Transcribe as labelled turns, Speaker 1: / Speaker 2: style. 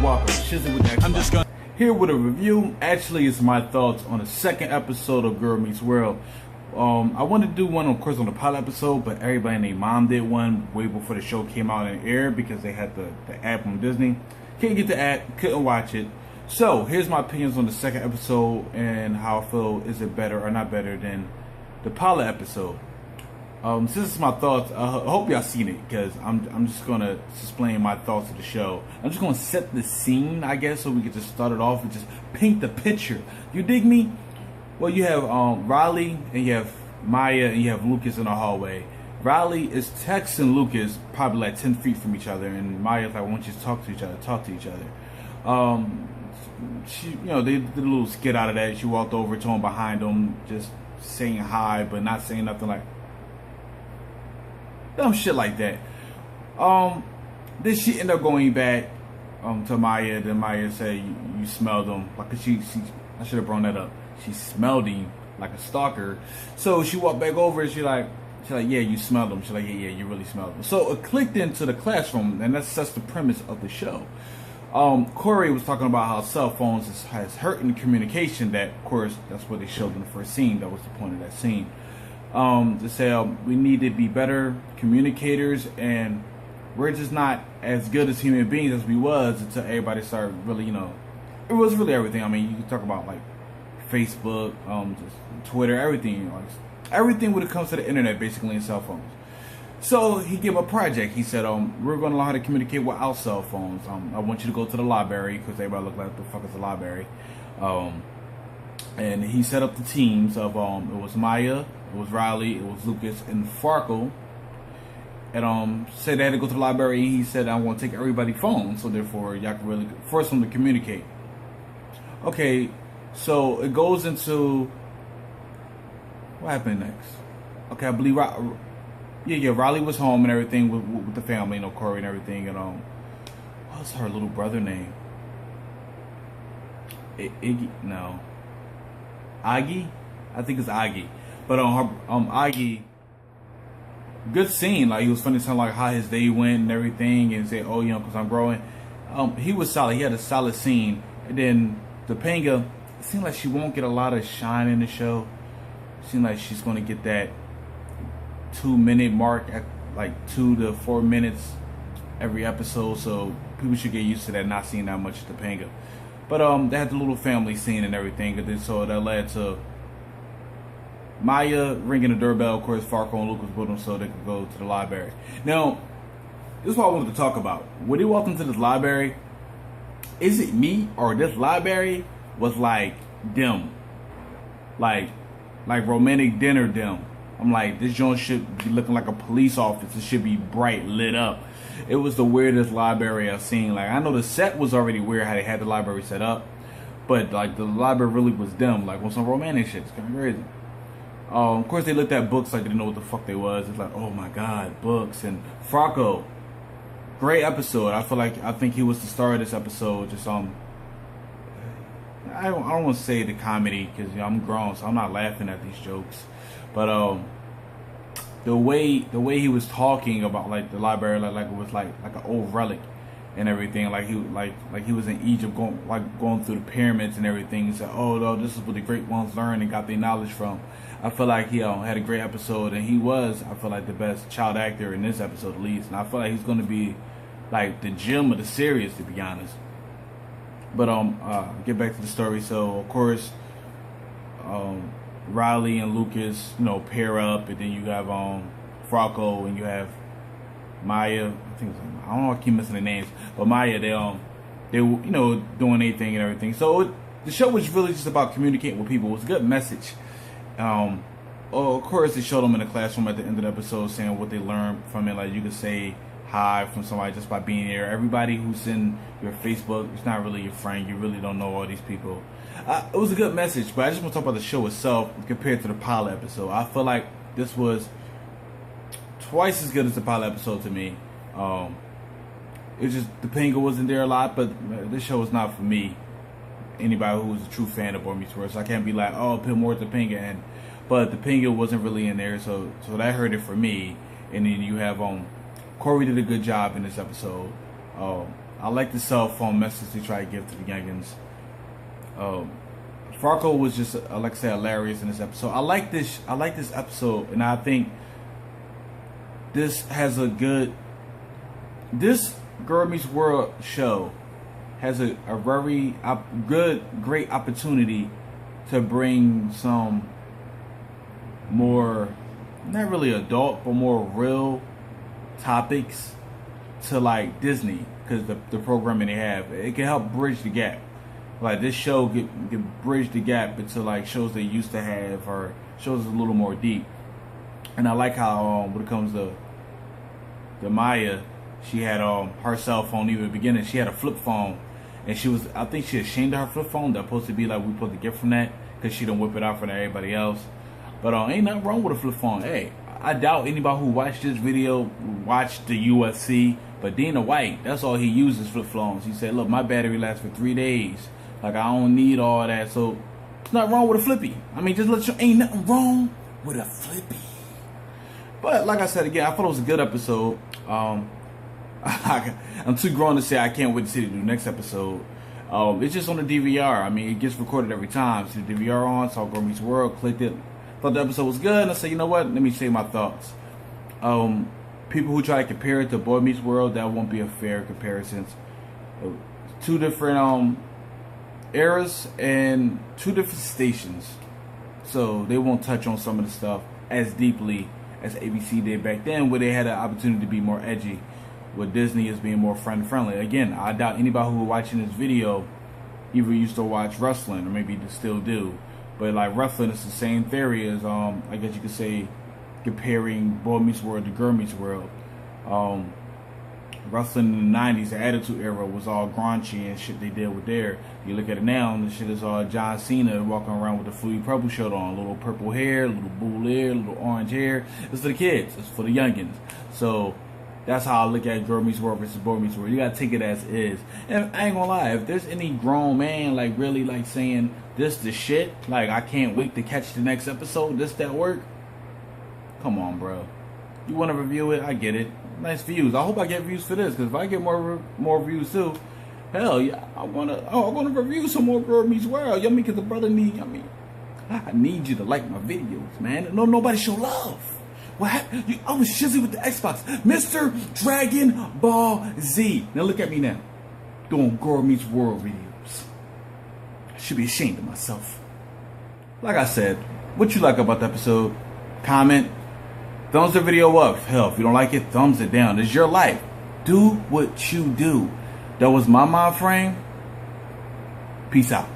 Speaker 1: Walker, Shizzy with that. I'm just gonna here with a review. Actually, it's my thoughts on the second episode of Girl Meets World. I wanted to do one, of course, on the pilot episode, but everybody and their mom did one way before the show came out and aired because they had the app from Disney. Couldn't get the app, couldn't watch it. So here's my opinions on the second episode and how I feel, is it better or not better than the pilot episode. Since it's my thoughts, I hope y'all seen it because I'm just gonna explain my thoughts of the show. I'm just gonna set the scene, I guess, so we can just start it off and just paint the picture. You dig me? Well, you have Riley and you have Maya and you have Lucas in the hallway. Riley is texting Lucas probably like 10 feet from each other, and Maya's like, "I want you to talk to each other." She, they did a little skit out of that. She walked over to him behind him, just saying hi, but not saying nothing, like dumb shit like that. Then she ended up going back to Maya. Then Maya said, "You smelled him." Like I should have brought that up. She smelled him like a stalker. So she walked back over and she's like, "Yeah, you smelled him." She's like, yeah, you really smelled him." So it clicked into the classroom, and that's the premise of the show. Corey was talking about how cell phones has hurting communication. That, of course, that's what they showed in the first scene. That was the point of that scene. To say we need to be better communicators, and we're just not as good as human beings as we was until everybody started really, it was really everything. I mean, you can talk about like Facebook, just Twitter, everything, everything when it comes to the internet, basically, and cell phones. So he gave a project. He said, we're going to learn how to communicate without cell phones. I want you to go to the library, because everybody looked like, what the fuck is the library? And he set up the teams of, it was Maya, it was Riley, it was Lucas, and Farkle. And said they had to go to the library, and he said, "I want to take everybody's phone, so therefore y'all can really force them to communicate." Okay, so it goes into what happened next. Okay, I believe Riley was home and everything with the family, Corey and everything, and what's her little brother name? Iggy? No, Aggie? I think it's Aggie. But Aggie, good scene. Like, he was funny, telling like how his day went and everything, and say, "Oh, because I'm growing." He was solid. He had a solid scene. And then Topanga, it seemed like she won't get a lot of shine in the show. It seemed like she's going to get that 2-minute mark at like 2 to 4 minutes every episode. So people should get used to that, not seeing that much Topanga. But they had the little family scene and everything, and then so that led to Maya ringing the doorbell. Of course, Farkle and Lucas with them so they could go to the library. Now, this is what I wanted to talk about. When they walked into this library, is it me or this library was like dim, like romantic dinner dim? I'm like, this joint should be looking like a police office. It should be bright, lit up. It was the weirdest library I've seen. Like, I know the set was already weird how they had the library set up, but like the library really was dim, like on some romantic shit. It's kind of crazy. Of course, they looked at books like they didn't know what the fuck they was. It's like, oh my god, books. And Farkle, great episode. I think he was the star of this episode. Just I don't want to say the comedy because I'm grown, so I'm not laughing at these jokes. But the way he was talking about like the library, like it was like an old relic and everything. Like he was in Egypt, going through the pyramids and everything. He said, "Oh no, this is where the great ones learned and got their knowledge from." I feel like he had a great episode, and he was, I feel like, the best child actor in this episode at least. And I feel like he's going to be like the gem of the series, to be honest. But get back to the story. So of course, Riley and Lucas, pair up, and then you have Farkle and you have Maya. I don't know, I keep missing the names, but Maya, they doing anything and everything. So the show was really just about communicating with people. It was a good message. Of course, they showed them in the classroom at the end of the episode, saying what they learned from it. Like, you could say hi from somebody just by being there. Everybody who's in your Facebook, it's not really your friend. You really don't know all these people. It was a good message, but I just want to talk about the show itself compared to the pilot episode. I feel like this was twice as good as the pilot episode to me. It's just Topanga wasn't there a lot, but this show is not for me. Anybody who's a true fan of Boy Meets World, so I can't be like, "Oh, put more Topanga in," but Topanga wasn't really in there, so that hurt it for me. And then you have Corey did a good job in this episode. I like the cell phone message they try to give to the youngins. Farkle was just, like I said, hilarious in this episode. I like this episode, and I think this has a good. This Girl Meets World show has a very great opportunity to bring some more, not really adult, but more real topics to like Disney, because the programming they have, it can help bridge the gap. Like this show can bridge the gap into like shows they used to have, or shows a little more deep. And I like how when it comes to Maya, she had her cell phone. Even at the beginning, she had a flip phone, and I think she ashamed of her flip phone. That's supposed to be like we supposed to get from that, because she done whip it out for everybody else. But ain't nothing wrong with a flip phone. Hey, I doubt anybody who watched this video watched the UFC. But Dana White, that's all he uses, flip phones. He said, look, my battery lasts for 3 days. Like, I don't need all that. So, it's not wrong with a flippy. I mean, just let you, ain't nothing wrong with a flippy. But, like I said again, I thought it was a good episode. I'm too grown to say I can't wait to see the next episode. It's just on the DVR. I mean, it gets recorded every time. See the DVR on, saw Girl Meets World, clicked it. Thought the episode was good, and I said, you know what? Let me say my thoughts. People who try to compare it to Boy Meets World, that won't be a fair comparison. Two different eras and two different stations, so they won't touch on some of the stuff as deeply as ABC did back then, where they had an opportunity to be more edgy, with Disney as being more friendly. Again, I doubt anybody who was watching this video either used to watch wrestling, or maybe they still do. But like wrestling is the same theory as I guess you could say comparing Boy Meets World to Girl Meets World. Wrestling in the 90s, the Attitude Era, was all graunchy and shit they did with there. You look at it now, and the shit is all John Cena walking around with the Flutie Purple shirt on, little purple hair, little blue hair, little orange hair. It's for the kids. It's for the youngins. So that's how I look at Girl Meets World versus Boy Meets World. You gotta take it as is. And I ain't gonna lie, if there's any grown man like really like saying this the shit, like I can't wait to catch the next episode, this that work, come on, bro. You want to review it? I get it. Nice views. I hope I get views for this, because if I get more views too, hell yeah, I wanna review some more Girl Meets World. You know, because the brother need. I need you to like my videos, man. No, nobody show love. What happened? I was shizzy with the Xbox, Mr. Dragon Ball Z. Now look at me now, doing Girl Meets World videos. I should be ashamed of myself. Like I said, what you like about the episode? Comment. Thumbs the video up. Hell, if you don't like it, thumbs it down. It's your life. Do what you do. That was my mind frame. Peace out.